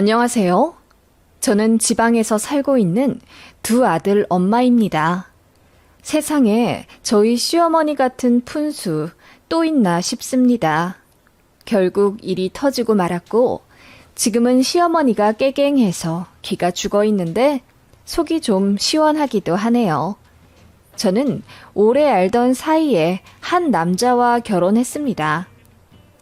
안녕하세요. 저는 지방에서 살고 있는 두 아들 엄마입니다. 세상에 저희 시어머니 같은 푼수 또 있나 싶습니다. 결국 일이 터지고 말았고 지금은 시어머니가 깨갱해서 기가 죽어 있는데 속이 좀 시원하기도 하네요. 저는 오래 알던 사이에 한 남자와 결혼했습니다.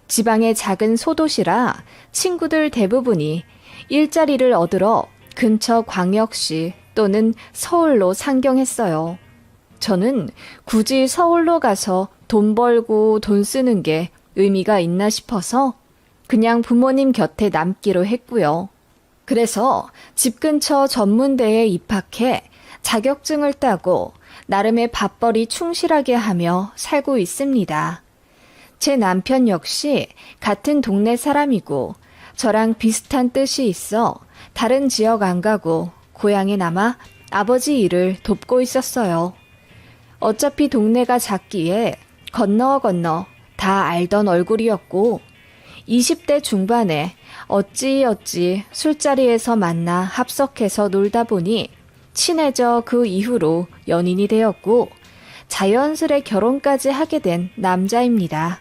지방의 작은 소도시라 친구들 대부분이 일자리를 얻으러 근처 광역시 또는 서울로 상경했어요. 저는 굳이 서울로 가서 돈 벌고 돈 쓰는 게 의미가 있나 싶어서 그냥 부모님 곁에 남기로 했고요. 그래서 집 근처 전문대에 입학해 자격증을 따고 나름의 밥벌이 충실하게 하며 살고 있습니다. 제 남편 역시 같은 동네 사람이고 저랑 비슷한 뜻이 있어 다른 지역 안 가고 고향에 남아 아버지 일을 돕고 있었어요. 어차피 동네가 작기에 건너 다 알던 얼굴이었고 20대 중반에 어찌어찌 술자리에서 만나 합석해서 놀다 보니 친해져 그 이후로 연인이 되었고 자연스레 결혼까지 하게 된 남자입니다.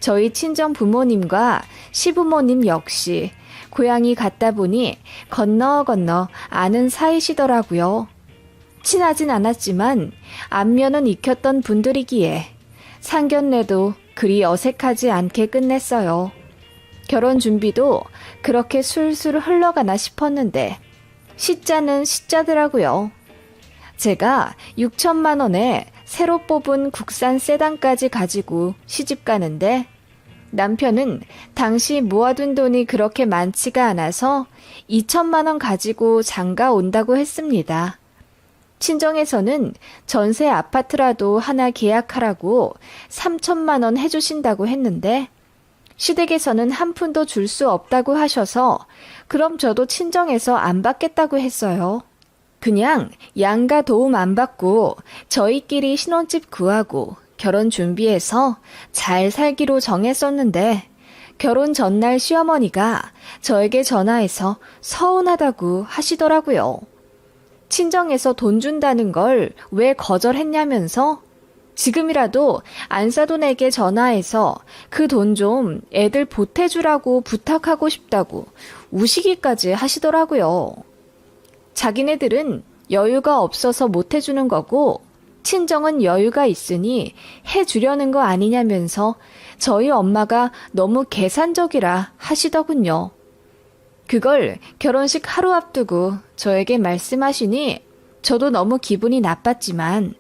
저희 친정 부모님과 시부모님 역시 고향이 같다 보니 건너 아는 사이시더라고요. 친하진 않았지만 안면은 익혔던 분들이기에 상견례도 그리 어색하지 않게 끝냈어요. 결혼 준비도 그렇게 술술 흘러가나 싶었는데 시자는 시자더라고요. 제가 6천만 원에 새로 뽑은 국산 세단까지 가지고 시집 가는데 남편은 당시 모아둔 돈이 그렇게 많지가 않아서 2천만 원 가지고 장가 온다고 했습니다. 친정에서는 전세 아파트라도 하나 계약하라고 3천만 원 해주신다고 했는데 시댁에서는 한 푼도 줄 수 없다고 하셔서 그럼 저도 친정에서 안 받겠다고 했어요. 그냥 양가 도움 안 받고 저희끼리 신혼집 구하고 결혼 준비해서 잘 살기로 정했었는데 결혼 전날 시어머니가 저에게 전화해서 서운하다고 하시더라고요. 친정에서 돈 준다는 걸 왜 거절했냐면서 지금이라도 안사돈에게 전화해서 그 돈 좀 애들 보태주라고 부탁하고 싶다고 우시기까지 하시더라고요. 자기네들은 여유가 없어서 못 해주는 거고 친정은 여유가 있으니 해주려는 거 아니냐면서 저희 엄마가 너무 계산적이라 하시더군요. 그걸 결혼식 하루 앞두고 저에게 말씀하시니 저도 너무 기분이 나빴지만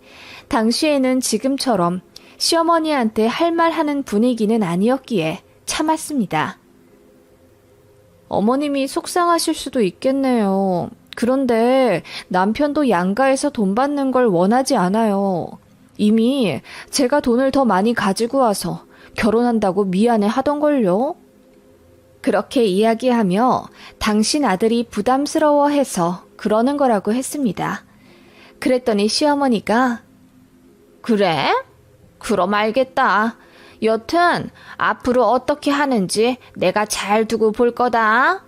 당시에는 지금처럼 시어머니한테 할 말 하는 분위기는 아니었기에 참았습니다. 어머님이 속상하실 수도 있겠네요. 그런데 남편도 양가에서 돈 받는 걸 원하지 않아요. 이미 제가 돈을 더 많이 가지고 와서 결혼한다고 미안해 하던걸요. 그렇게 이야기하며 당신 아들이 부담스러워해서 그러는 거라고 했습니다. 그랬더니 시어머니가 그래? 그럼 알겠다. 여튼 앞으로 어떻게 하는지 내가 잘 두고 볼 거다.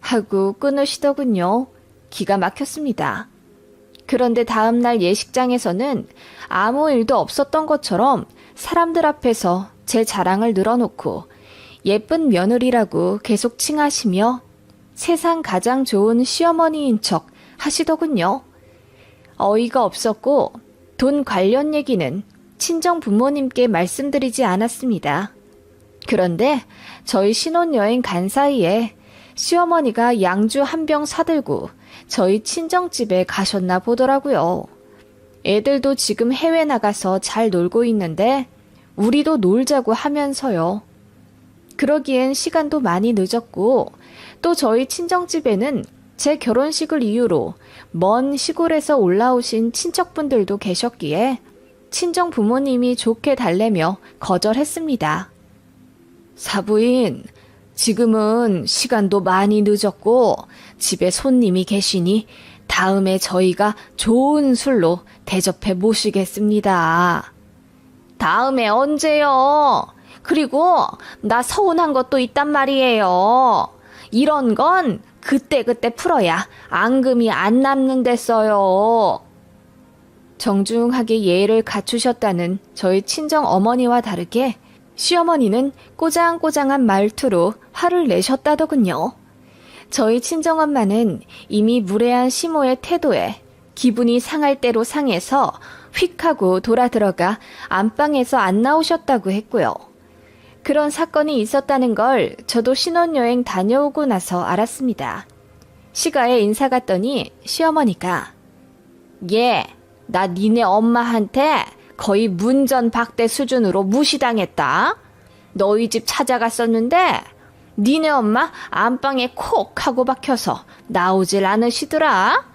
하고 끊으시더군요. 기가 막혔습니다. 그런데 다음날 예식장에서는 아무 일도 없었던 것처럼 사람들 앞에서 제 자랑을 늘어놓고 예쁜 며느리라고 계속 칭하시며 세상 가장 좋은 시어머니인 척 하시더군요. 어이가 없었고 돈 관련 얘기는 친정 부모님께 말씀드리지 않았습니다. 그런데 저희 신혼여행 간 사이에 시어머니가 양주 한 병 사들고 저희 친정집에 가셨나 보더라고요. 애들도 지금 해외 나가서 잘 놀고 있는데 우리도 놀자고 하면서요. 그러기엔 시간도 많이 늦었고 또 저희 친정집에는 제 결혼식을 이유로 먼 시골에서 올라오신 친척분들도 계셨기에 친정 부모님이 좋게 달래며 거절했습니다. 사부인, 지금은 시간도 많이 늦었고 집에 손님이 계시니 다음에 저희가 좋은 술로 대접해 모시겠습니다. 다음에 언제요? 그리고 나 서운한 것도 있단 말이에요. 이런 건 그때그때 풀어야 앙금이 안 남는댔어요. 정중하게 예의를 갖추셨다는 저희 친정 어머니와 다르게 시어머니는 꼬장꼬장한 말투로 화를 내셨다더군요. 저희 친정엄마는 이미 무례한 시모의 태도에 기분이 상할 대로 상해서 휙 하고 돌아 들어가 안방에서 안 나오셨다고 했고요. 그런 사건이 있었다는 걸 저도 신혼여행 다녀오고 나서 알았습니다. 시가에 인사 갔더니 시어머니가 나 니네 엄마한테 거의 문전박대 수준으로 무시당했다. 너희 집 찾아갔었는데 니네 엄마 안방에 콕 하고 박혀서 나오질 않으시더라.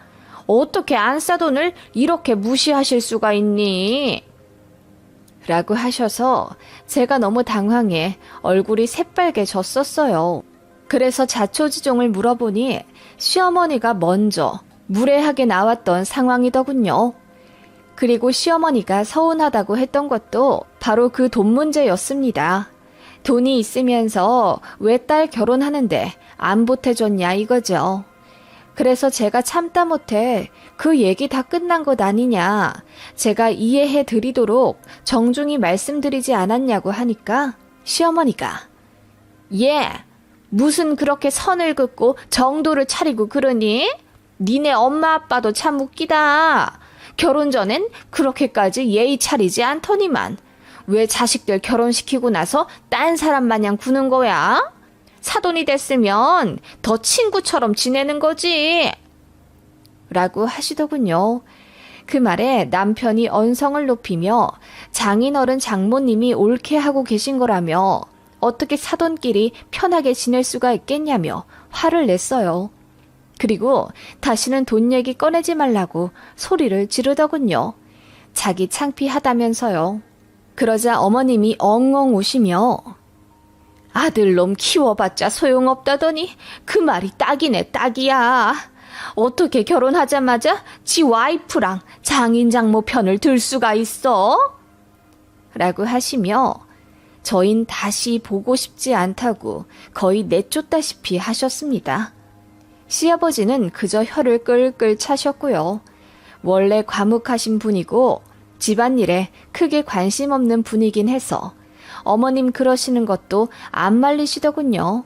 어떻게 안싸돈을 이렇게 무시하실 수가 있니? 라고 하셔서 제가 너무 당황해 얼굴이 새빨개졌었어요. 그래서 자초지종을 물어보니 시어머니가 먼저 무례하게 나왔던 상황이더군요. 그리고 시어머니가 서운하다고 했던 것도 바로 그 돈 문제였습니다. 돈이 있으면서 왜 딸 결혼하는데 안 보태줬냐 이거죠. 그래서 제가 참다 못해 그 얘기 다 끝난 것 아니냐, 제가 이해해 드리도록 정중히 말씀드리지 않았냐고 하니까 시어머니가 무슨 그렇게 선을 긋고 정도를 차리고 그러니? 니네 엄마 아빠도 참 웃기다. 결혼 전엔 그렇게까지 예의 차리지 않더니만 왜 자식들 결혼시키고 나서 딴 사람 마냥 구는 거야? 사돈이 됐으면 더 친구처럼 지내는 거지. 라고 하시더군요. 그 말에 남편이 언성을 높이며 장인어른 장모님이 옳게 하고 계신 거라며 어떻게 사돈끼리 편하게 지낼 수가 있겠냐며 화를 냈어요. 그리고 다시는 돈 얘기 꺼내지 말라고 소리를 지르더군요. 자기 창피하다면서요. 그러자 어머님이 엉엉 우시며 아들놈 키워봤자 소용없다더니 그 말이 딱이네 딱이야. 어떻게 결혼하자마자 지 와이프랑 장인장모 편을 들 수가 있어? 라고 하시며 저흰 다시 보고 싶지 않다고 거의 내쫓다시피 하셨습니다. 시아버지는 그저 혀를 끌끌 차셨고요. 원래 과묵하신 분이고 집안일에 크게 관심 없는 분이긴 해서 어머님 그러시는 것도 안 말리시더군요.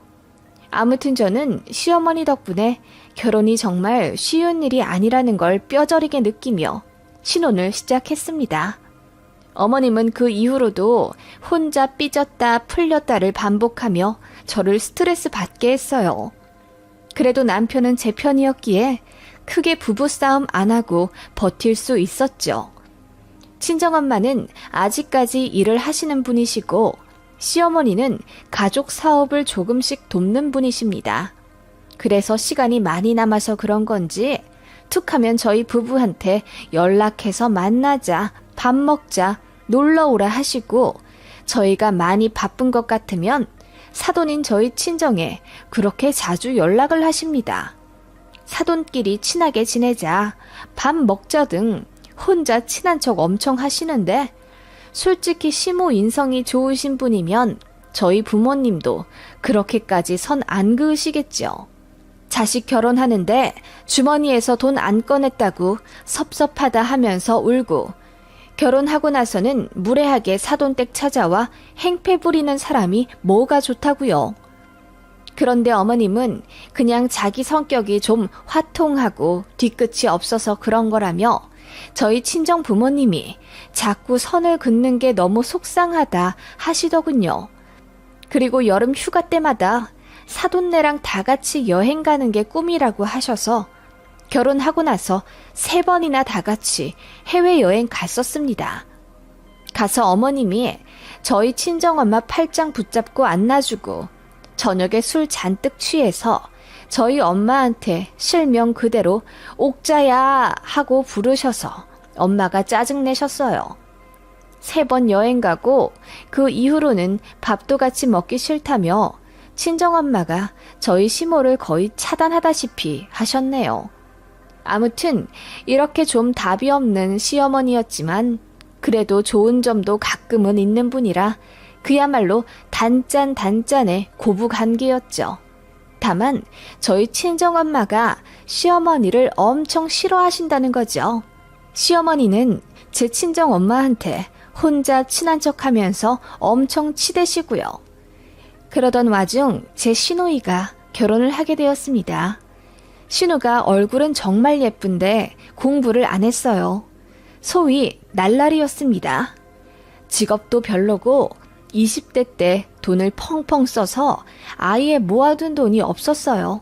아무튼 저는 시어머니 덕분에 결혼이 정말 쉬운 일이 아니라는 걸 뼈저리게 느끼며 신혼을 시작했습니다. 어머님은 그 이후로도 혼자 삐졌다 풀렸다를 반복하며 저를 스트레스 받게 했어요. 그래도 남편은 제 편이었기에 크게 부부싸움 안 하고 버틸 수 있었죠. 친정엄마는 아직까지 일을 하시는 분이시고 시어머니는 가족 사업을 조금씩 돕는 분이십니다. 그래서 시간이 많이 남아서 그런 건지 툭 하면 저희 부부한테 연락해서 만나자, 밥 먹자, 놀러오라 하시고 저희가 많이 바쁜 것 같으면 사돈인 저희 친정에 그렇게 자주 연락을 하십니다. 사돈끼리 친하게 지내자, 밥 먹자 등 혼자 친한 척 엄청 하시는데 솔직히 시모 인성이 좋으신 분이면 저희 부모님도 그렇게까지 선 안 그으시겠죠. 자식 결혼하는데 주머니에서 돈 안 꺼냈다고 섭섭하다 하면서 울고 결혼하고 나서는 무례하게 사돈댁 찾아와 행패 부리는 사람이 뭐가 좋다고요. 그런데 어머님은 그냥 자기 성격이 좀 화통하고 뒤끝이 없어서 그런 거라며 저희 친정 부모님이 자꾸 선을 긋는 게 너무 속상하다 하시더군요. 그리고 여름 휴가 때마다 사돈네랑 다 같이 여행 가는 게 꿈이라고 하셔서 결혼하고 나서 3번이나 다 같이 해외여행 갔었습니다. 가서 어머님이 저희 친정엄마 팔짱 붙잡고 안아주고 저녁에 술 잔뜩 취해서 저희 엄마한테 실명 그대로 옥자야 하고 부르셔서 엄마가 짜증내셨어요. 3번 여행 가고 그 이후로는 밥도 같이 먹기 싫다며 친정엄마가 저희 시모를 거의 차단하다시피 하셨네요. 아무튼 이렇게 좀 답이 없는 시어머니였지만 그래도 좋은 점도 가끔은 있는 분이라 그야말로 단짠단짠의 고부관계였죠. 다만 저희 친정엄마가 시어머니를 엄청 싫어하신다는 거죠. 시어머니는 제 친정엄마한테 혼자 친한 척하면서 엄청 치대시고요. 그러던 와중 제 시누이가 결혼을 하게 되었습니다. 시누가 얼굴은 정말 예쁜데 공부를 안 했어요. 소위 날라리였습니다. 직업도 별로고 20대 때 돈을 펑펑 써서 아예 모아둔 돈이 없었어요.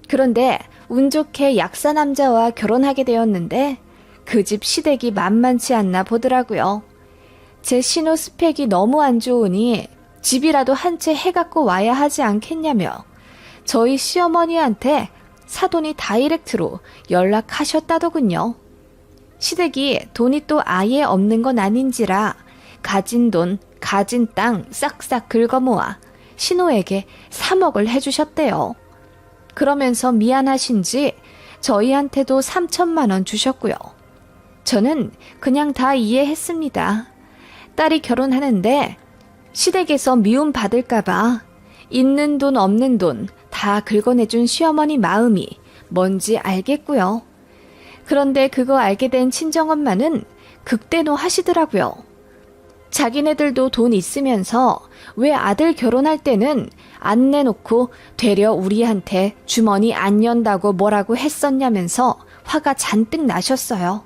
그런데 운 좋게 약사 남자와 결혼하게 되었는데 그 집 시댁이 만만치 않나 보더라고요. 제 신호 스펙이 너무 안 좋으니 집이라도 한 채 해갖고 와야 하지 않겠냐며 저희 시어머니한테 사돈이 다이렉트로 연락하셨다더군요. 시댁이 돈이 또 아예 없는 건 아닌지라 가진 돈, 가진 땅 싹싹 긁어모아 신호에게 3억을 해주셨대요. 그러면서 미안하신지 저희한테도 3천만 원 주셨고요. 저는 그냥 다 이해했습니다. 딸이 결혼하는데 시댁에서 미움 받을까봐 있는 돈 없는 돈 다 긁어내준 시어머니 마음이 뭔지 알겠고요. 그런데 그거 알게 된 친정엄마는 극대노 하시더라고요. 자기네들도 돈 있으면서 왜 아들 결혼할 때는 안 내놓고 되려 우리한테 주머니 안 연다고 뭐라고 했었냐면서 화가 잔뜩 나셨어요.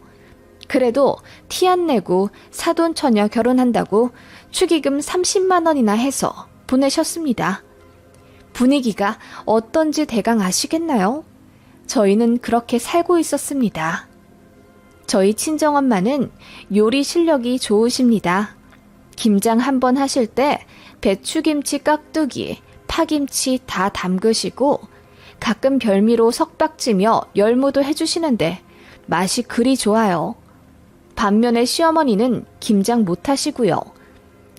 그래도 티 안 내고 사돈 처녀 결혼한다고 축의금 30만 원이나 해서 보내셨습니다. 분위기가 어떤지 대강 아시겠나요? 저희는 그렇게 살고 있었습니다. 저희 친정엄마는 요리 실력이 좋으십니다. 김장 한번 하실 때 배추김치 깍두기, 파김치 다 담그시고 가끔 별미로 석박지며 열무도 해주시는데 맛이 그리 좋아요. 반면에 시어머니는 김장 못하시고요.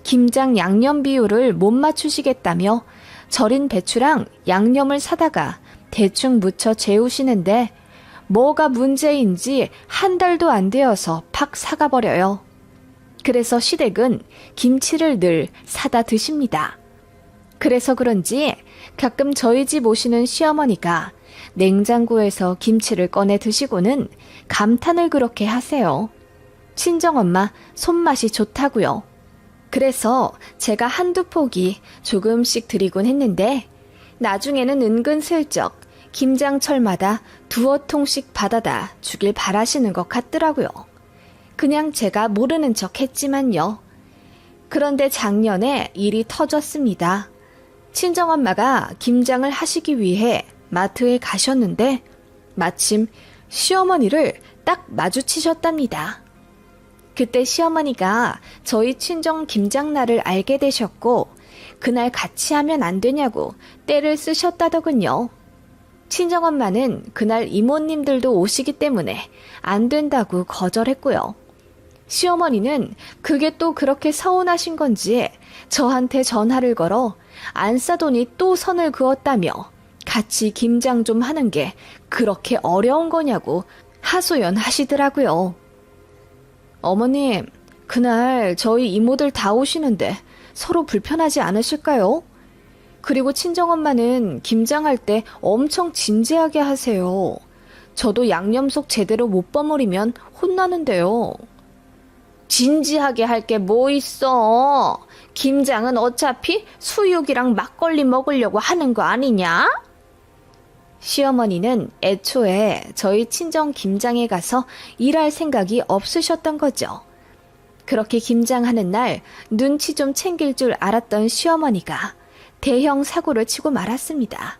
김장 양념 비율을 못 맞추시겠다며 절인 배추랑 양념을 사다가 대충 묻혀 재우시는데 뭐가 문제인지 한 달도 안 되어서 팍 사가버려요. 그래서 시댁은 김치를 늘 사다 드십니다. 그래서 그런지 가끔 저희 집 오시는 시어머니가 냉장고에서 김치를 꺼내 드시고는 감탄을 그렇게 하세요. 친정엄마 손맛이 좋다고요. 그래서 제가 한두 포기 조금씩 드리곤 했는데 나중에는 은근슬쩍 김장철마다 두어 통씩 받아다 주길 바라시는 것 같더라고요. 그냥 제가 모르는 척 했지만요. 그런데 작년에 일이 터졌습니다. 친정엄마가 김장을 하시기 위해 마트에 가셨는데 마침 시어머니를 딱 마주치셨답니다. 그때 시어머니가 저희 친정 김장날을 알게 되셨고 그날 같이 하면 안 되냐고 떼를 쓰셨다더군요. 친정엄마는 그날 이모님들도 오시기 때문에 안 된다고 거절했고요. 시어머니는 그게 또 그렇게 서운하신 건지 저한테 전화를 걸어 안 싸더니 또 선을 그었다며 같이 김장 좀 하는 게 그렇게 어려운 거냐고 하소연하시더라고요. 어머님, 그날 저희 이모들 다 오시는데 서로 불편하지 않으실까요? 그리고 친정엄마는 김장할 때 엄청 진지하게 하세요. 저도 양념속 제대로 못 버무리면 혼나는데요. 진지하게 할 게 뭐 있어? 김장은 어차피 수육이랑 막걸리 먹으려고 하는 거 아니냐? 시어머니는 애초에 저희 친정 김장에 가서 일할 생각이 없으셨던 거죠. 그렇게 김장하는 날 눈치 좀 챙길 줄 알았던 시어머니가 대형 사고를 치고 말았습니다.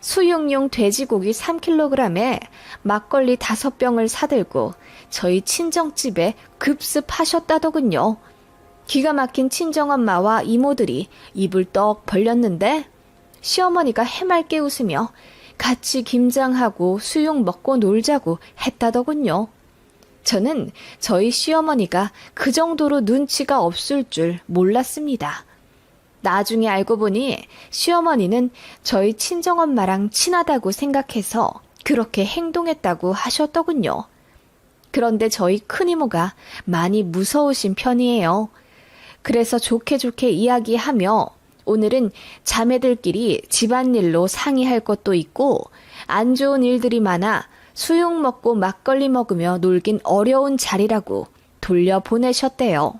수육용 돼지고기 3kg에 막걸리 5병을 사들고 저희 친정집에 급습하셨다더군요. 기가 막힌 친정엄마와 이모들이 입을 떡 벌렸는데 시어머니가 해맑게 웃으며 같이 김장하고 수육 먹고 놀자고 했다더군요. 저는 저희 시어머니가 그 정도로 눈치가 없을 줄 몰랐습니다. 나중에 알고 보니 시어머니는 저희 친정엄마랑 친하다고 생각해서 그렇게 행동했다고 하셨더군요. 그런데 저희 큰이모가 많이 무서우신 편이에요. 그래서 좋게 좋게 이야기하며 오늘은 자매들끼리 집안일로 상의할 것도 있고 안 좋은 일들이 많아 수육 먹고 막걸리 먹으며 놀긴 어려운 자리라고 돌려보내셨대요.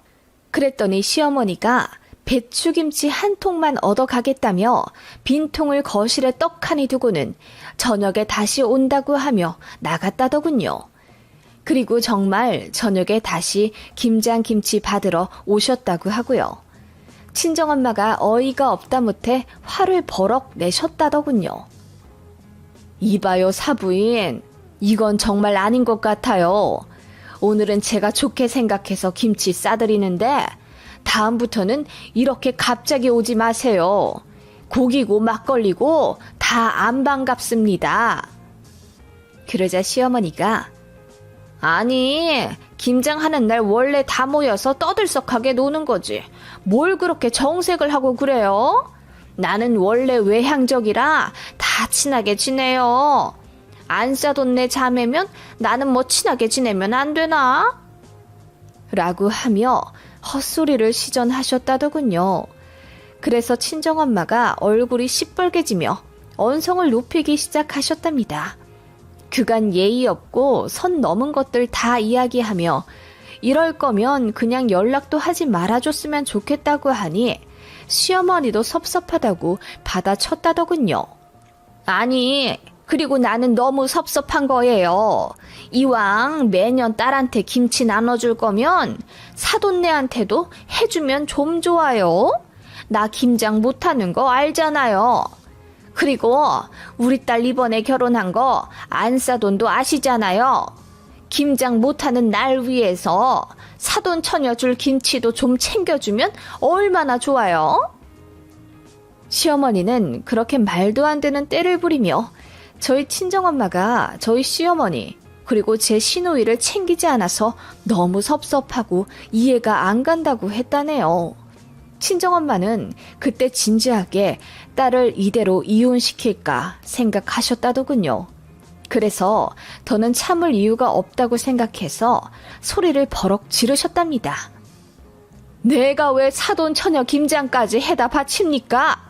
그랬더니 시어머니가 배추김치 한 통만 얻어가겠다며 빈통을 거실에 떡하니 두고는 저녁에 다시 온다고 하며 나갔다더군요. 그리고 정말 저녁에 다시 김장김치 받으러 오셨다고 하고요. 친정엄마가 어이가 없다 못해 화를 버럭 내셨다더군요. 이봐요 사부인, 이건 정말 아닌 것 같아요. 오늘은 제가 좋게 생각해서 김치 싸드리는데 다음부터는 이렇게 갑자기 오지 마세요. 고기고 막걸리고 다 안 반갑습니다. 그러자 시어머니가 아니, 김장하는 날 원래 다 모여서 떠들썩하게 노는 거지. 뭘 그렇게 정색을 하고 그래요? 나는 원래 외향적이라 다 친하게 지내요. 안 싸돈내 자매면 나는 뭐 친하게 지내면 안 되나? 라고 하며 헛소리를 시전하셨다더군요. 그래서 친정엄마가 얼굴이 시뻘개지며 언성을 높이기 시작하셨답니다. 그간 예의 없고 선 넘은 것들 다 이야기하며 이럴 거면 그냥 연락도 하지 말아줬으면 좋겠다고 하니 시어머니도 섭섭하다고 받아쳤다더군요. 아니, 그리고 나는 너무 섭섭한 거예요. 이왕 매년 딸한테 김치 나눠줄 거면 사돈네한테도 해주면 좀 좋아요. 나 김장 못하는 거 알잖아요. 그리고 우리 딸 이번에 결혼한 거 안싸돈도 아시잖아요. 김장 못하는 날 위해서 사돈 처녀 줄 김치도 좀 챙겨주면 얼마나 좋아요. 시어머니는 그렇게 말도 안 되는 떼를 부리며 저희 친정엄마가 저희 시어머니 그리고 제 시누이를 챙기지 않아서 너무 섭섭하고 이해가 안 간다고 했다네요. 친정엄마는 그때 진지하게 딸을 이대로 이혼시킬까 생각하셨다더군요. 그래서 더는 참을 이유가 없다고 생각해서 소리를 버럭 지르셨답니다. 내가 왜 사돈 처녀 김장까지 해다 바칩니까?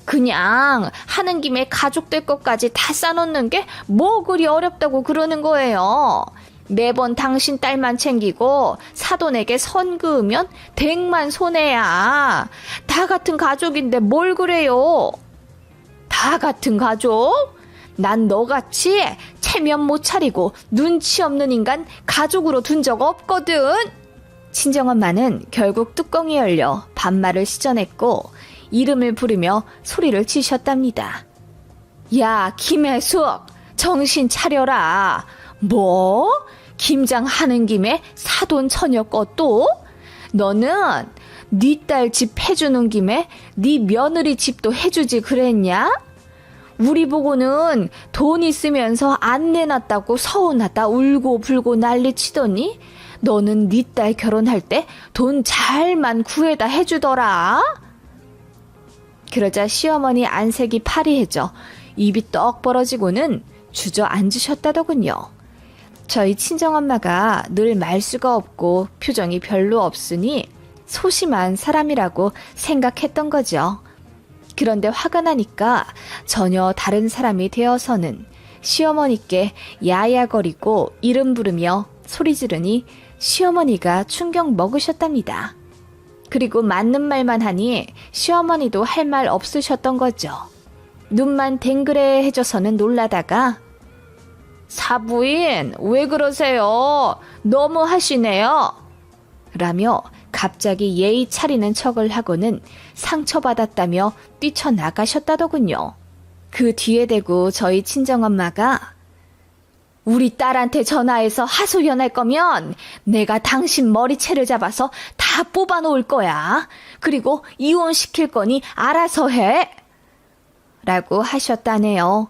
그냥 하는 김에 가족들 것까지 다 싸놓는 게 뭐 그리 어렵다고 그러는 거예요. 매번 당신 딸만 챙기고 사돈에게 선 그으면 댁만 손해야. 다 같은 가족인데 뭘 그래요? 다 같은 가족? 난 너같이 체면 못 차리고 눈치 없는 인간 가족으로 둔 적 없거든. 친정엄마는 결국 뚜껑이 열려 반말을 시전했고 이름을 부르며 소리를 치셨답니다. 야, 김혜숙, 정신 차려라. 뭐? 김장하는 김에 사돈 처녀 것도? 너는 네 딸 집 해주는 김에 네 며느리 집도 해주지 그랬냐? 우리 보고는 돈 있으면서 안 내놨다고 서운하다 울고 불고 난리치더니 너는 네 딸 결혼할 때 돈 잘만 구해다 해주더라. 그러자 시어머니 안색이 파리해져 입이 떡 벌어지고는 주저앉으셨다더군요. 저희 친정엄마가 늘 말수가 없고 표정이 별로 없으니 소심한 사람이라고 생각했던 거죠. 그런데 화가 나니까 전혀 다른 사람이 되어서는 시어머니께 야야거리고 이름 부르며 소리 지르니 시어머니가 충격 먹으셨답니다. 그리고 맞는 말만 하니 시어머니도 할 말 없으셨던 거죠. 눈만 댕그레 해져서는 놀라다가 사부인 왜 그러세요? 너무 하시네요. 라며 갑자기 예의 차리는 척을 하고는 상처받았다며 뛰쳐나가셨다더군요. 그 뒤에 대고 저희 친정엄마가 우리 딸한테 전화해서 하소연할 거면 내가 당신 머리채를 잡아서 다 뽑아놓을 거야. 그리고 이혼시킬 거니 알아서 해. 라고 하셨다네요.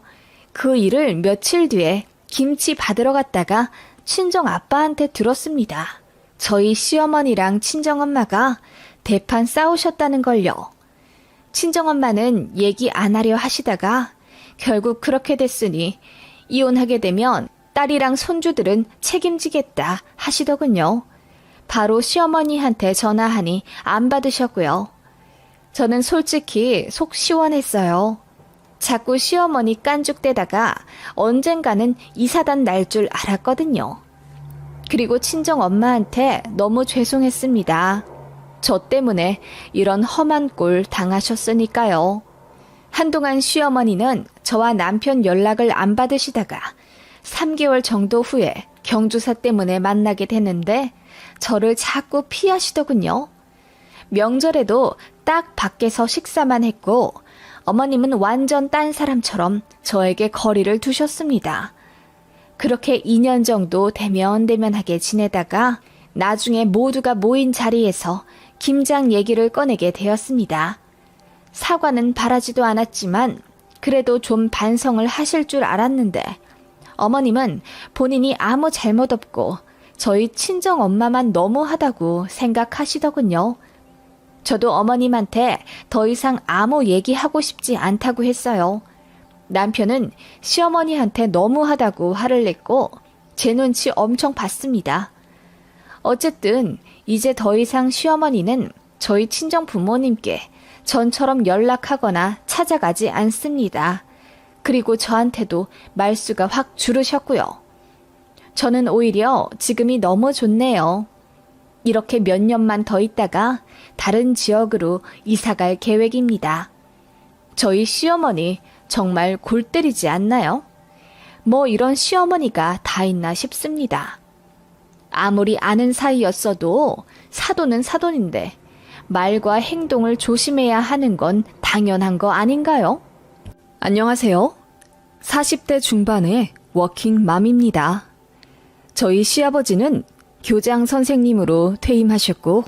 그 일을 며칠 뒤에 김치 받으러 갔다가 친정 아빠한테 들었습니다. 저희 시어머니랑 친정엄마가 대판 싸우셨다는 걸요. 친정엄마는 얘기 안 하려 하시다가 결국 그렇게 됐으니 이혼하게 되면 딸이랑 손주들은 책임지겠다 하시더군요. 바로 시어머니한테 전화하니 안 받으셨고요. 저는 솔직히 속 시원했어요. 자꾸 시어머니 깐죽대다가 언젠가는 이사단 날 줄 알았거든요. 그리고 친정 엄마한테 너무 죄송했습니다. 저 때문에 이런 험한 꼴 당하셨으니까요. 한동안 시어머니는 저와 남편 연락을 안 받으시다가 3개월 정도 후에 경조사 때문에 만나게 됐는데 저를 자꾸 피하시더군요. 명절에도 딱 밖에서 식사만 했고 어머님은 완전 딴 사람처럼 저에게 거리를 두셨습니다. 그렇게 2년 정도 대면대면하게 지내다가 나중에 모두가 모인 자리에서 김장 얘기를 꺼내게 되었습니다. 사과는 바라지도 않았지만 그래도 좀 반성을 하실 줄 알았는데 어머님은 본인이 아무 잘못 없고 저희 친정엄마만 너무하다고 생각하시더군요. 저도 어머님한테 더 이상 아무 얘기하고 싶지 않다고 했어요. 남편은 시어머니한테 너무하다고 화를 냈고 제 눈치 엄청 봤습니다. 어쨌든 이제 더 이상 시어머니는 저희 친정 부모님께 전처럼 연락하거나 찾아가지 않습니다. 그리고 저한테도 말수가 확 줄으셨고요. 저는 오히려 지금이 너무 좋네요. 이렇게 몇 년만 더 있다가 다른 지역으로 이사갈 계획입니다. 저희 시어머니 정말 골 때리지 않나요? 뭐 이런 시어머니가 다 있나 싶습니다. 아무리 아는 사이였어도 사돈은 사돈인데 말과 행동을 조심해야 하는 건 당연한 거 아닌가요? 안녕하세요. 40대 중반의 워킹맘입니다. 저희 시아버지는 교장 선생님으로 퇴임하셨고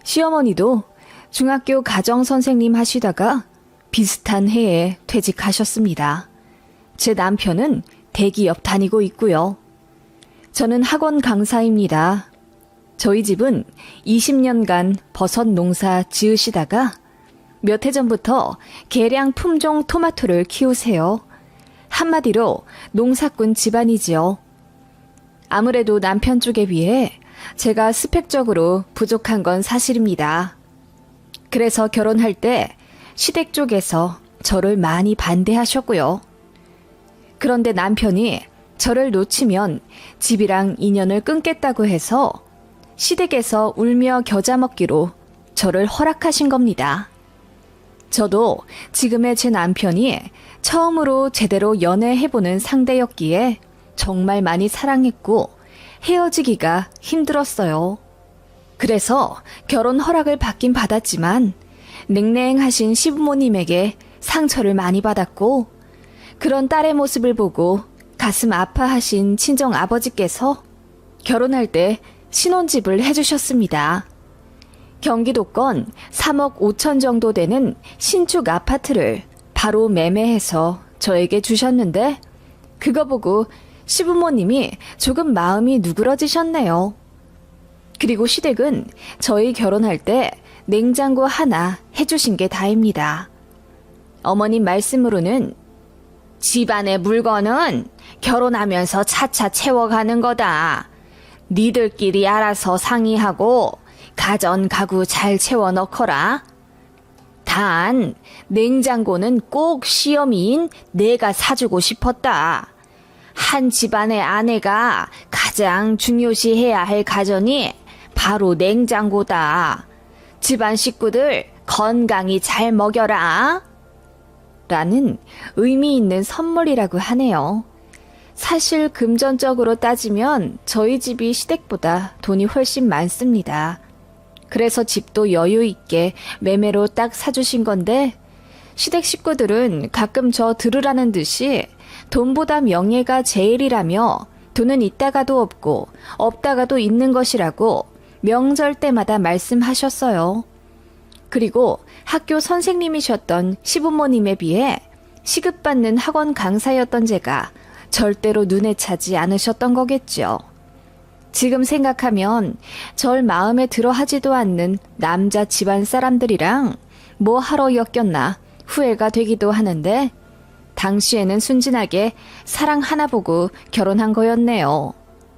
시어머니도 중학교 가정 선생님 하시다가 비슷한 해에 퇴직하셨습니다. 제 남편은 대기업 다니고 있고요. 저는 학원 강사입니다. 저희 집은 20년간 버섯 농사 지으시다가 몇 해 전부터 계량 품종 토마토를 키우세요. 한마디로 농사꾼 집안이지요. 아무래도 남편 쪽에 비해 제가 스펙적으로 부족한 건 사실입니다. 그래서 결혼할 때 시댁 쪽에서 저를 많이 반대하셨고요. 그런데 남편이 저를 놓치면 집이랑 인연을 끊겠다고 해서 시댁에서 울며 겨자 먹기로 저를 허락하신 겁니다. 저도 지금의 제 남편이 처음으로 제대로 연애해보는 상대였기에 정말 많이 사랑했고 헤어지기가 힘들었어요. 그래서 결혼 허락을 받긴 받았지만 냉랭하신 시부모님에게 상처를 많이 받았고 그런 딸의 모습을 보고 가슴 아파하신 친정 아버지께서 결혼할 때 신혼집을 해주셨습니다. 경기도권 3억 5천 정도 되는 신축 아파트를 바로 매매해서 저에게 주셨는데 그거 보고 시부모님이 조금 마음이 누그러지셨네요. 그리고 시댁은 저희 결혼할 때 냉장고 하나 해주신 게 다입니다. 어머님 말씀으로는 집안의 물건은 결혼하면서 차차 채워가는 거다. 니들끼리 알아서 상의하고 가전 가구 잘 채워 넣거라. 단 냉장고는 꼭 시어미인 내가 사주고 싶었다. 한 집안의 아내가 가장 중요시해야 할 가전이 바로 냉장고다. 집안 식구들 건강히 잘 먹여라. 라는 의미 있는 선물이라고 하네요. 사실 금전적으로 따지면 저희 집이 시댁보다 돈이 훨씬 많습니다. 그래서 집도 여유 있게 매매로 딱 사주신 건데 시댁 식구들은 가끔 저 들으라는 듯이 돈보다 명예가 제일이라며 돈은 있다가도 없고 없다가도 있는 것이라고 명절 때마다 말씀하셨어요. 그리고 학교 선생님이셨던 시부모님에 비해 시급받는 학원 강사였던 제가 절대로 눈에 차지 않으셨던 거겠죠. 지금 생각하면 절 마음에 들어 하지도 않는 남자 집안 사람들이랑 뭐 하러 엮였나 후회가 되기도 하는데 당시에는 순진하게 사랑 하나 보고 결혼한 거였네요.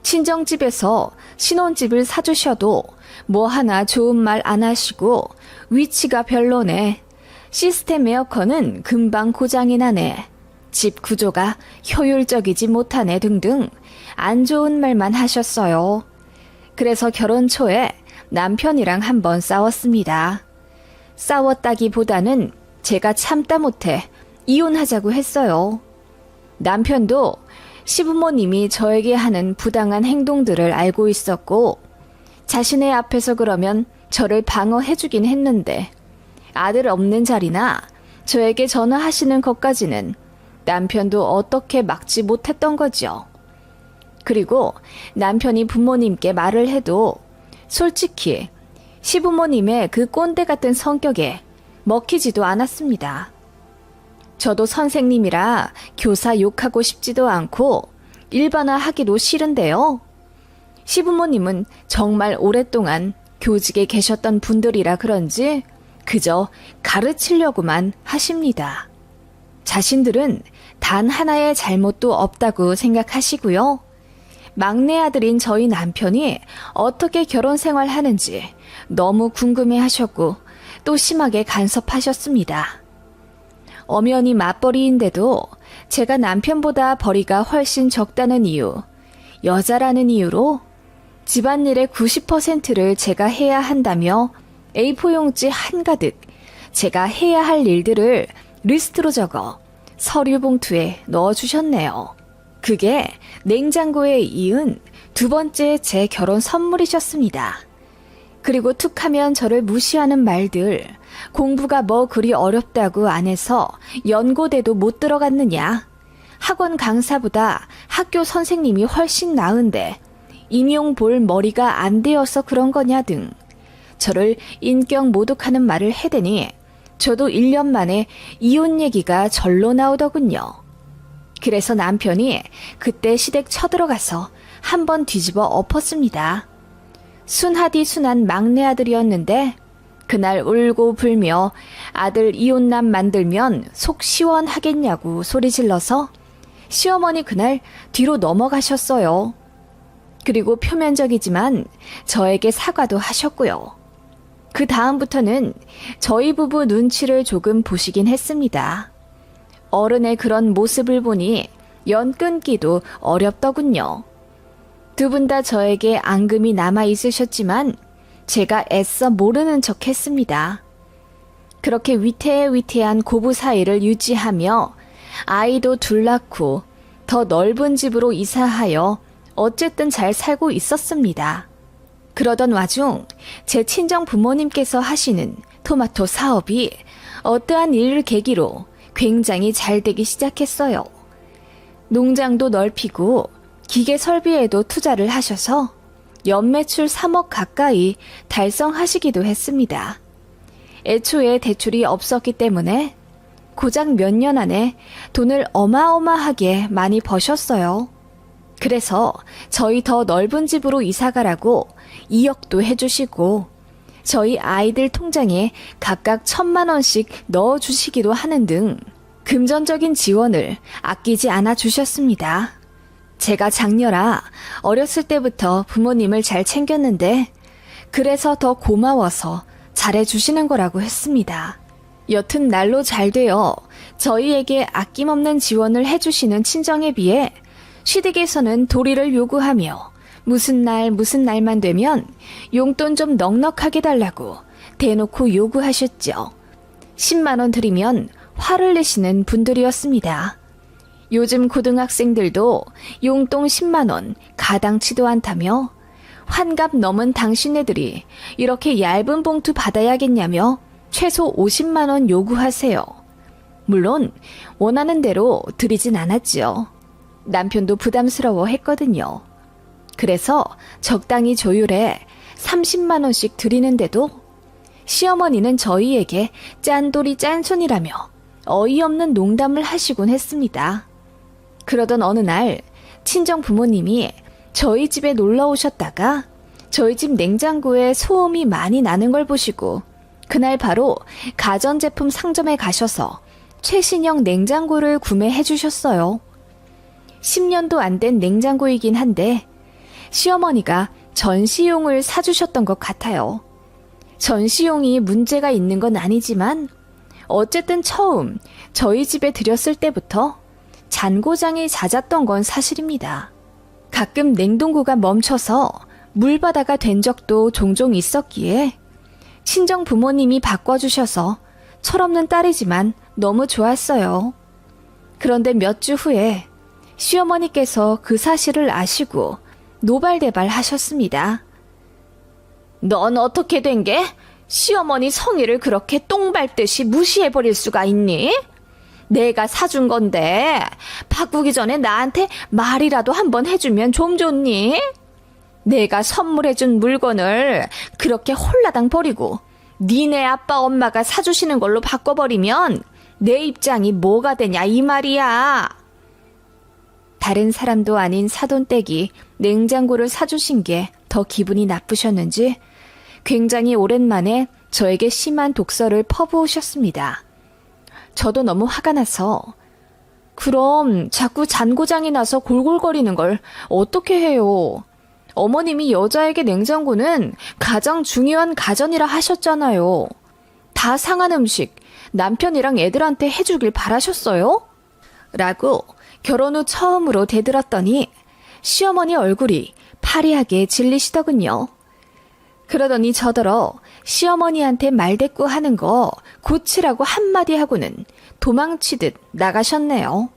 친정집에서 신혼집을 사주셔도 뭐 하나 좋은 말 안 하시고 위치가 별로네. 시스템 에어컨은 금방 고장이 나네. 집 구조가 효율적이지 못하네 등등 안 좋은 말만 하셨어요. 그래서 결혼 초에 남편이랑 한번 싸웠습니다. 싸웠다기보다는 제가 참다 못해 이혼하자고 했어요. 남편도 시부모님이 저에게 하는 부당한 행동들을 알고 있었고 자신의 앞에서 그러면 저를 방어해주긴 했는데 아들 없는 자리나 저에게 전화하시는 것까지는 남편도 어떻게 막지 못했던 거죠. 그리고 남편이 부모님께 말을 해도 솔직히 시부모님의 그 꼰대 같은 성격에 먹히지도 않았습니다. 저도 선생님이라 교사 욕하고 싶지도 않고 일반화하기도 싫은데요. 시부모님은 정말 오랫동안 교직에 계셨던 분들이라 그런지 그저 가르치려고만 하십니다. 자신들은 단 하나의 잘못도 없다고 생각하시고요. 막내 아들인 저희 남편이 어떻게 결혼 생활하는지 너무 궁금해 하셨고 또 심하게 간섭하셨습니다. 엄연히 맞벌이인데도 제가 남편보다 벌이가 훨씬 적다는 이유, 여자라는 이유로 집안일의 90%를 제가 해야 한다며 A4 용지 한가득 제가 해야 할 일들을 리스트로 적어 서류 봉투에 넣어주셨네요. 그게 냉장고에 이은 두 번째 제 결혼 선물이셨습니다. 그리고 툭하면 저를 무시하는 말들, 공부가 뭐 그리 어렵다고 안 해서 연고대도 못 들어갔느냐, 학원 강사보다 학교 선생님이 훨씬 나은데 임용 볼 머리가 안 되어서 그런 거냐 등 저를 인격 모독하는 말을 해대니 저도 1년 만에 이혼 얘기가 절로 나오더군요. 그래서 남편이 그때 시댁 쳐들어가서 한번 뒤집어 엎었습니다. 순하디 순한 막내 아들이었는데 그날 울고 불며 아들 이혼남 만들면 속 시원하겠냐고 소리 질러서 시어머니 그날 뒤로 넘어가셨어요. 그리고 표면적이지만 저에게 사과도 하셨고요. 그 다음부터는 저희 부부 눈치를 조금 보시긴 했습니다. 어른의 그런 모습을 보니 연 끊기도 어렵더군요. 두 분 다 저에게 앙금이 남아 있으셨지만 제가 애써 모르는 척 했습니다. 그렇게 위태위태한 고부 사이를 유지하며 아이도 둘 낳고 더 넓은 집으로 이사하여 어쨌든 잘 살고 있었습니다. 그러던 와중 제 친정 부모님께서 하시는 토마토 사업이 어떠한 일을 계기로 굉장히 잘 되기 시작했어요. 농장도 넓히고 기계 설비에도 투자를 하셔서 연매출 3억 가까이 달성하시기도 했습니다. 애초에 대출이 없었기 때문에 고작 몇 년 안에 돈을 어마어마하게 많이 버셨어요. 그래서 저희 더 넓은 집으로 이사가라고 2억도 해주시고 저희 아이들 통장에 각각 1,000만 원씩 넣어주시기도 하는 등 금전적인 지원을 아끼지 않아 주셨습니다. 제가 장녀라 어렸을 때부터 부모님을 잘 챙겼는데 그래서 더 고마워서 잘해주시는 거라고 했습니다. 여튼 날로 잘 되어 저희에게 아낌없는 지원을 해주시는 친정에 비해 시댁에서는 도리를 요구하며 무슨 날만 되면 용돈 좀 넉넉하게 달라고 대놓고 요구하셨죠. 10만 원 드리면 화를 내시는 분들이었습니다. 요즘 고등학생들도 용돈 10만 원 가당치도 않다며 환갑 넘은 당신네들이 이렇게 얇은 봉투 받아야겠냐며 최소 50만 원 요구하세요. 물론 원하는 대로 드리진 않았지요. 남편도 부담스러워 했거든요. 그래서 적당히 조율해 30만 원씩 드리는데도 시어머니는 저희에게 짠돌이 짠손이라며 어이없는 농담을 하시곤 했습니다. 그러던 어느 날 친정 부모님이 저희 집에 놀러 오셨다가 저희 집 냉장고에 소음이 많이 나는 걸 보시고 그날 바로 가전제품 상점에 가셔서 최신형 냉장고를 구매해 주셨어요. 10년도 안 된 냉장고이긴 한데 시어머니가 전시용을 사주셨던 것 같아요. 전시용이 문제가 있는 건 아니지만 어쨌든 처음 저희 집에 들였을 때부터 잔고장이 잦았던 건 사실입니다. 가끔 냉동고가 멈춰서 물바다가 된 적도 종종 있었기에 친정 부모님이 바꿔주셔서 철없는 딸이지만 너무 좋았어요. 그런데 몇 주 후에 시어머니께서 그 사실을 아시고 노발대발 하셨습니다. 넌 어떻게 된 게? 시어머니 성의를 그렇게 똥 밟듯이 무시해버릴 수가 있니? 내가 사준 건데 바꾸기 전에 나한테 말이라도 한번 해주면 좀 좋니? 내가 선물해준 물건을 그렇게 홀라당 버리고 니네 아빠 엄마가 사주시는 걸로 바꿔버리면 내 입장이 뭐가 되냐 이 말이야. 다른 사람도 아닌 사돈댁이 냉장고를 사주신 게 더 기분이 나쁘셨는지 굉장히 오랜만에 저에게 심한 독설을 퍼부으셨습니다. 저도 너무 화가 나서 그럼 자꾸 잔고장이 나서 골골거리는 걸 어떻게 해요? 어머님이 여자에게 냉장고는 가장 중요한 가전이라 하셨잖아요. 다 상한 음식 남편이랑 애들한테 해주길 바라셨어요? 라고 결혼 후 처음으로 대들었더니 시어머니 얼굴이 파리하게 질리시더군요. 그러더니 저더러 시어머니한테 말대꾸 하는 거 고치라고 한마디 하고는 도망치듯 나가셨네요.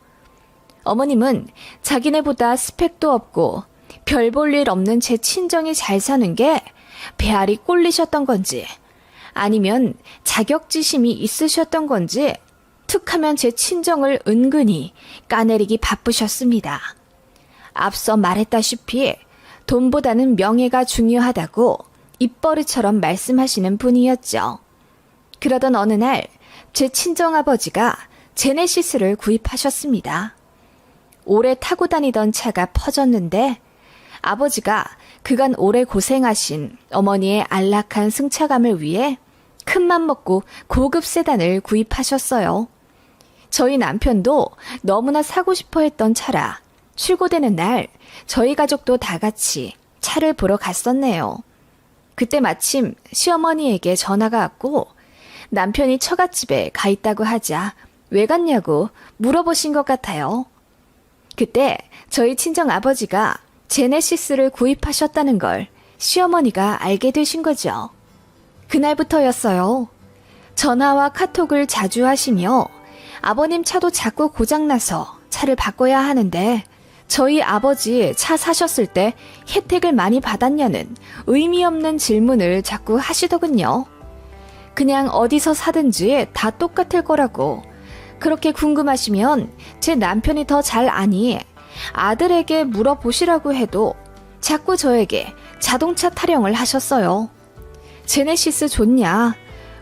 어머님은 자기네보다 스펙도 없고 별 볼 일 없는 제 친정이 잘 사는 게 배알이 꼴리셨던 건지 아니면 자격지심이 있으셨던 건지 툭하면 제 친정을 은근히 까내리기 바쁘셨습니다. 앞서 말했다시피 돈보다는 명예가 중요하다고 입버릇처럼 말씀하시는 분이었죠. 그러던 어느 날 제 친정아버지가 제네시스를 구입하셨습니다. 오래 타고 다니던 차가 퍼졌는데 아버지가 그간 오래 고생하신 어머니의 안락한 승차감을 위해 큰맘 먹고 고급 세단을 구입하셨어요. 저희 남편도 너무나 사고 싶어 했던 차라 출고되는 날 저희 가족도 다 같이 차를 보러 갔었네요. 그때 마침 시어머니에게 전화가 왔고 남편이 처갓집에 가 있다고 하자 왜 갔냐고 물어보신 것 같아요. 그때 저희 친정 아버지가 제네시스를 구입하셨다는 걸 시어머니가 알게 되신 거죠. 그날부터였어요. 전화와 카톡을 자주 하시며 아버님 차도 자꾸 고장나서 차를 바꿔야 하는데 저희 아버지 차 사셨을 때 혜택을 많이 받았냐는 의미 없는 질문을 자꾸 하시더군요. 그냥 어디서 사든지 다 똑같을 거라고. 그렇게 궁금하시면 제 남편이 더 잘 아니 아들에게 물어보시라고 해도 자꾸 저에게 자동차 타령을 하셨어요. 제네시스 좋냐?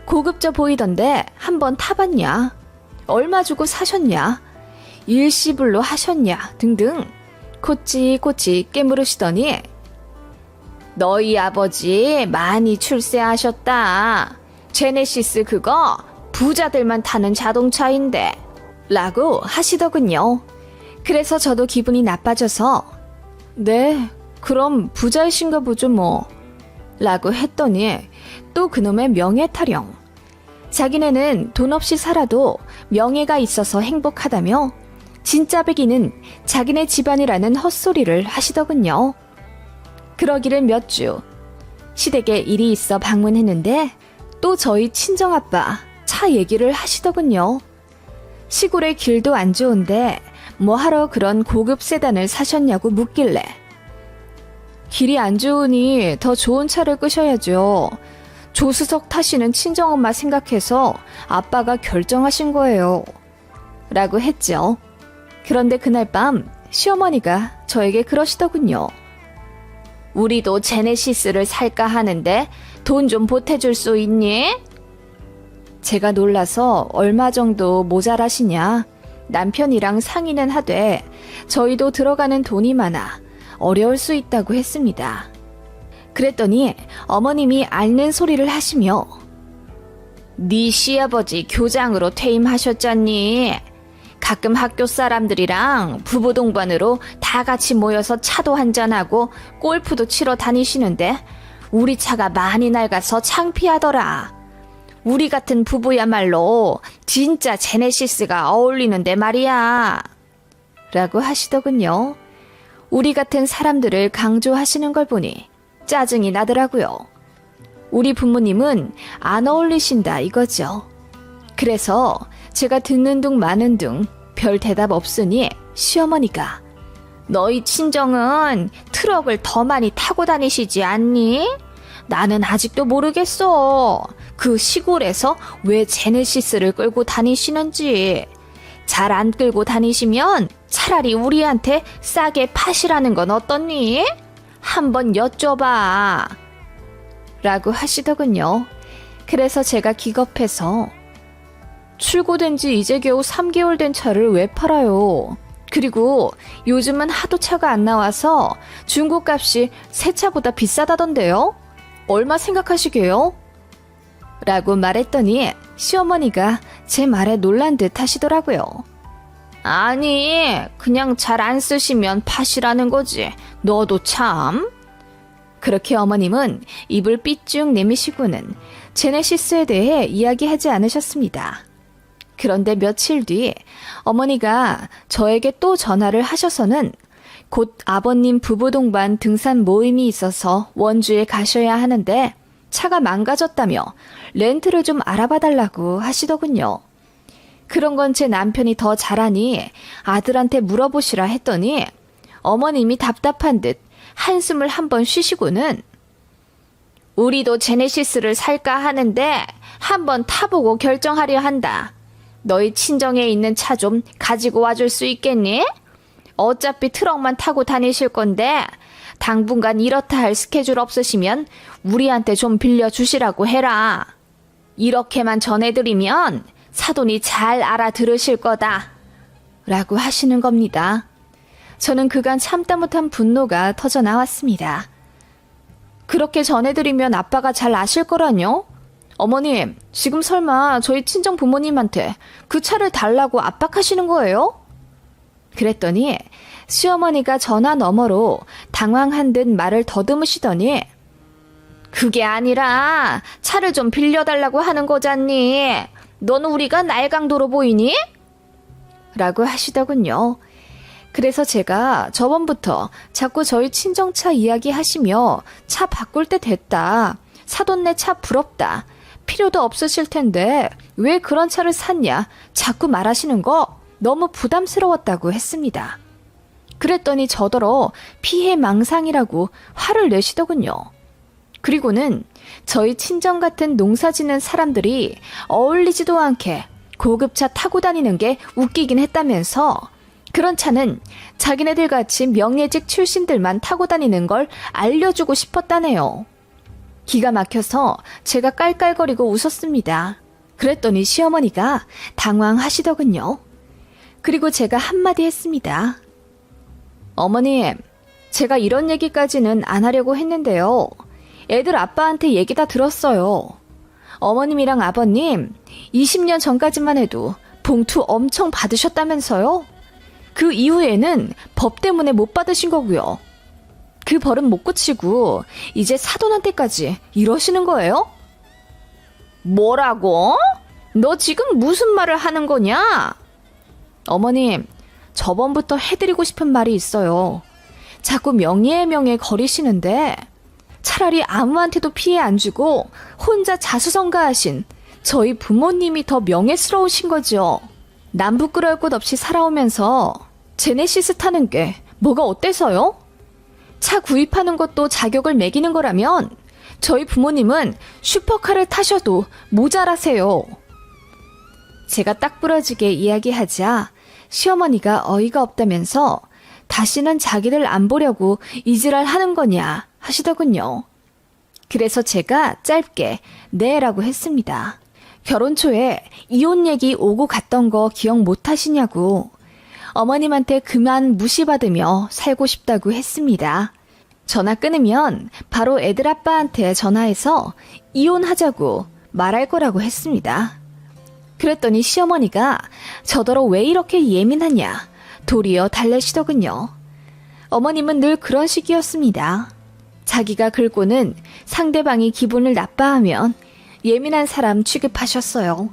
고급져 보이던데 한번 타봤냐? 얼마 주고 사셨냐? 일시불로 하셨냐? 등등 코치코치 깨물으시더니 너희 아버지 많이 출세하셨다. 제네시스 그거 부자들만 타는 자동차인데 라고 하시더군요. 그래서 저도 기분이 나빠져서 네, 그럼 부자이신가 보죠 뭐 라고 했더니 또 그놈의 명예 타령. 자기네는 돈 없이 살아도 명예가 있어서 행복하다며 진짜 배기는 자기네 집안이라는 헛소리를 하시더군요. 그러기를 몇 주 시댁에 일이 있어 방문했는데 또 저희 친정아빠 차 얘기를 하시더군요. 시골에 길도 안 좋은데 뭐하러 그런 고급 세단을 사셨냐고 묻길래 길이 안 좋으니 더 좋은 차를 끄셔야죠. 조수석 타시는 친정엄마 생각해서 아빠가 결정하신 거예요. 라고 했죠. 그런데 그날 밤 시어머니가 저에게 그러시더군요. 우리도 제네시스를 살까 하는데 돈 좀 보태줄 수 있니? 제가 놀라서 얼마 정도 모자라시냐? 남편이랑 상의는 하되 저희도 들어가는 돈이 많아 어려울 수 있다고 했습니다. 그랬더니 어머님이 앓는 소리를 하시며 네 시아버지 교장으로 퇴임하셨잖니? 가끔 학교 사람들이랑 부부 동반으로 다 같이 모여서 차도 한잔하고 골프도 치러 다니시는데 우리 차가 많이 낡아서 창피하더라. 우리 같은 부부야말로 진짜 제네시스가 어울리는데 말이야. 라고 하시더군요. 우리 같은 사람들을 강조하시는 걸 보니 짜증이 나더라고요. 우리 부모님은 안 어울리신다 이거죠. 그래서 제가 듣는 둥 마는 둥 별 대답 없으니 시어머니가 너희 친정은 트럭을 더 많이 타고 다니시지 않니? 나는 아직도 모르겠어. 그 시골에서 왜 제네시스를 끌고 다니시는지. 잘 안 끌고 다니시면 차라리 우리한테 싸게 파시라는 건 어떻니? 한번 여쭤봐. 라고 하시더군요. 그래서 제가 기겁해서 출고된 지 이제 겨우 3개월 된 차를 왜 팔아요? 그리고 요즘은 하도 차가 안 나와서 중고값이 새 차보다 비싸다던데요? 얼마 생각하시게요? 라고 말했더니 시어머니가 제 말에 놀란 듯 하시더라고요. 아니, 그냥 잘 안 쓰시면 파시라는 거지. 너도 참. 그렇게 어머님은 입을 삐쭉 내미시고는 제네시스에 대해 이야기하지 않으셨습니다. 그런데 며칠 뒤 어머니가 저에게 또 전화를 하셔서는 곧 아버님 부부 동반 등산 모임이 있어서 원주에 가셔야 하는데 차가 망가졌다며 렌트를 좀 알아봐 달라고 하시더군요. 그런 건 제 남편이 더 잘하니 아들한테 물어보시라 했더니 어머님이 답답한 듯 한숨을 한번 쉬시고는 우리도 제네시스를 살까 하는데 한번 타보고 결정하려 한다. 너희 친정에 있는 차 좀 가지고 와줄 수 있겠니? 어차피 트럭만 타고 다니실 건데 당분간 이렇다 할 스케줄 없으시면 우리한테 좀 빌려주시라고 해라. 이렇게만 전해드리면 사돈이 잘 알아들으실 거다. 라고 하시는 겁니다. 저는 그간 참다 못한 분노가 터져 나왔습니다. 그렇게 전해드리면 아빠가 잘 아실 거라뇨? 어머님, 지금 설마 저희 친정 부모님한테 그 차를 달라고 압박하시는 거예요? 그랬더니 시어머니가 전화 너머로 당황한 듯 말을 더듬으시더니 그게 아니라 차를 좀 빌려달라고 하는 거잖니. 너는 우리가 날강도로 보이니? 라고 하시더군요. 그래서 제가 저번부터 자꾸 저희 친정차 이야기하시며 차 바꿀 때 됐다. 사돈네 차 부럽다. 필요도 없으실 텐데 왜 그런 차를 샀냐 자꾸 말하시는 거 너무 부담스러웠다고 했습니다. 그랬더니 저더러 피해망상이라고 화를 내시더군요. 그리고는 저희 친정 같은 농사 짓는 사람들이 어울리지도 않게 고급차 타고 다니는 게 웃기긴 했다면서 그런 차는 자기네들 같이 명예직 출신들만 타고 다니는 걸 알려주고 싶었다네요. 기가 막혀서 제가 깔깔거리고 웃었습니다. 그랬더니 시어머니가 당황하시더군요. 그리고 제가 한마디 했습니다. 어머님, 제가 이런 얘기까지는 안 하려고 했는데요. 애들 아빠한테 얘기 다 들었어요. 어머님이랑 아버님 20년 전까지만 해도 봉투 엄청 받으셨다면서요? 그 이후에는 법 때문에 못 받으신 거고요. 그 벌은 못 고치고 이제 사돈한테까지 이러시는 거예요? 뭐라고? 너 지금 무슨 말을 하는 거냐? 어머님, 저번부터 해드리고 싶은 말이 있어요. 자꾸 명예의 명예 거리시는데 차라리 아무한테도 피해 안 주고 혼자 자수성가하신 저희 부모님이 더 명예스러우신 거죠. 남 부끄러울 것 없이 살아오면서 제네시스 타는 게 뭐가 어때서요? 차 구입하는 것도 자격을 매기는 거라면 저희 부모님은 슈퍼카를 타셔도 모자라세요. 제가 딱 부러지게 이야기하자 시어머니가 어이가 없다면서 다시는 자기를 안 보려고 이지랄 하는 거냐 하시더군요. 그래서 제가 짧게 네라고 했습니다. 결혼 초에 이혼 얘기 오고 갔던 거 기억 못 하시냐고 어머님한테 그만 무시받으며 살고 싶다고 했습니다. 전화 끊으면 바로 애들 아빠한테 전화해서 이혼하자고 말할 거라고 했습니다. 그랬더니 시어머니가 저더러 왜 이렇게 예민하냐 도리어 달래시더군요. 어머님은 늘 그런 식이었습니다. 자기가 긁고는 상대방이 기분을 나빠하면 예민한 사람 취급하셨어요.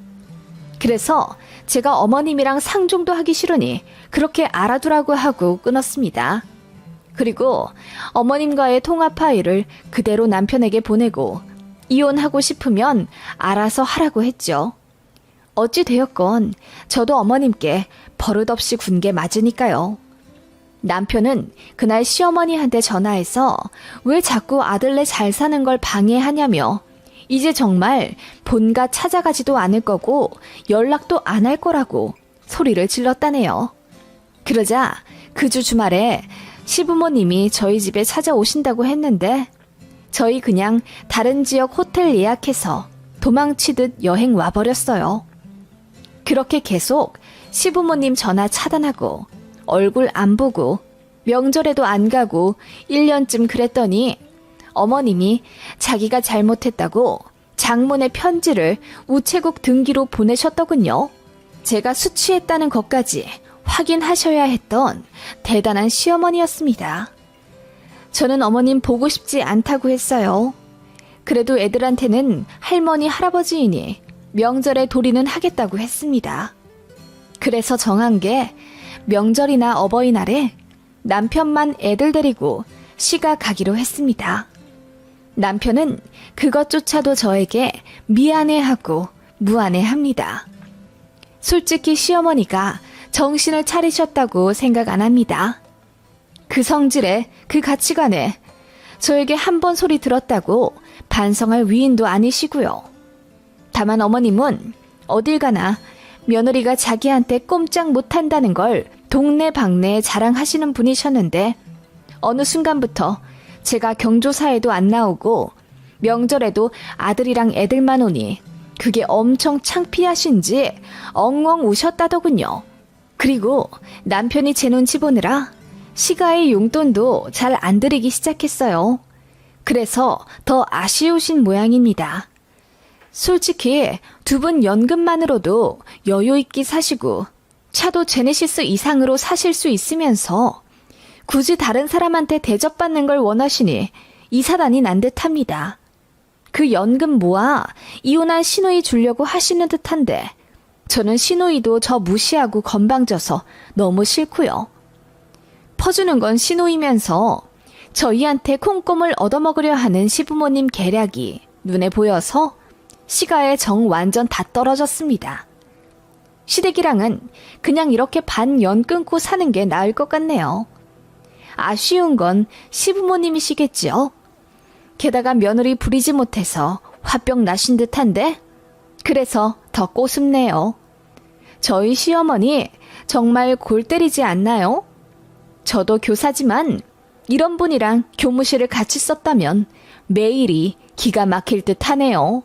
그래서 제가 어머님이랑 상종도 하기 싫으니 그렇게 알아두라고 하고 끊었습니다. 그리고 어머님과의 통화 파일을 그대로 남편에게 보내고 이혼하고 싶으면 알아서 하라고 했죠. 어찌 되었건 저도 어머님께 버릇없이 군 게 맞으니까요. 남편은 그날 시어머니한테 전화해서 왜 자꾸 아들네 잘 사는 걸 방해하냐며 이제 정말 본가 찾아가지도 않을 거고 연락도 안 할 거라고 소리를 질렀다네요. 그러자 그 주 주말에 시부모님이 저희 집에 찾아오신다고 했는데 저희 그냥 다른 지역 호텔 예약해서 도망치듯 여행 와버렸어요. 그렇게 계속 시부모님 전화 차단하고 얼굴 안 보고 명절에도 안 가고 1년쯤 그랬더니 어머님이 자기가 잘못했다고 장문의 편지를 우체국 등기로 보내셨더군요. 제가 수치했다는 것까지 확인하셔야 했던 대단한 시어머니였습니다. 저는 어머님 보고 싶지 않다고 했어요. 그래도 애들한테는 할머니 할아버지이니 명절에 도리는 하겠다고 했습니다. 그래서 정한 게 명절이나 어버이날에 남편만 애들 데리고 시가 가기로 했습니다. 남편은 그것조차도 저에게 미안해하고 무안해합니다. 솔직히 시어머니가 정신을 차리셨다고 생각 안 합니다. 그 성질에 그 가치관에 저에게 한 번 소리 들었다고 반성할 위인도 아니시고요. 다만 어머님은 어딜 가나 며느리가 자기한테 꼼짝 못한다는 걸 동네방네에 자랑하시는 분이셨는데 어느 순간부터 제가 경조사에도 안 나오고 명절에도 아들이랑 애들만 오니 그게 엄청 창피하신지 엉엉 우셨다더군요. 그리고 남편이 제 눈치 보느라 시가의 용돈도 잘 안 드리기 시작했어요. 그래서 더 아쉬우신 모양입니다. 솔직히 두 분 연금만으로도 여유 있게 사시고 차도 제네시스 이상으로 사실 수 있으면서 굳이 다른 사람한테 대접받는 걸 원하시니 이 사단이 난 듯합니다. 그 연금 모아 이혼한 시누이 주려고 하시는 듯한데 저는 시누이도 저 무시하고 건방져서 너무 싫고요. 퍼주는 건 시누이면서 저희한테 콩고물 얻어먹으려 하는 시부모님 계략이 눈에 보여서 시가의 정 완전 다 떨어졌습니다. 시댁이랑은 그냥 이렇게 반연 끊고 사는 게 나을 것 같네요. 아쉬운 건 시부모님이시겠지요. 게다가 며느리 부리지 못해서 화병 나신 듯한데 그래서 더 꼬숩네요. 저희 시어머니 정말 골 때리지 않나요? 저도 교사지만 이런 분이랑 교무실을 같이 썼다면 매일이 기가 막힐 듯 하네요.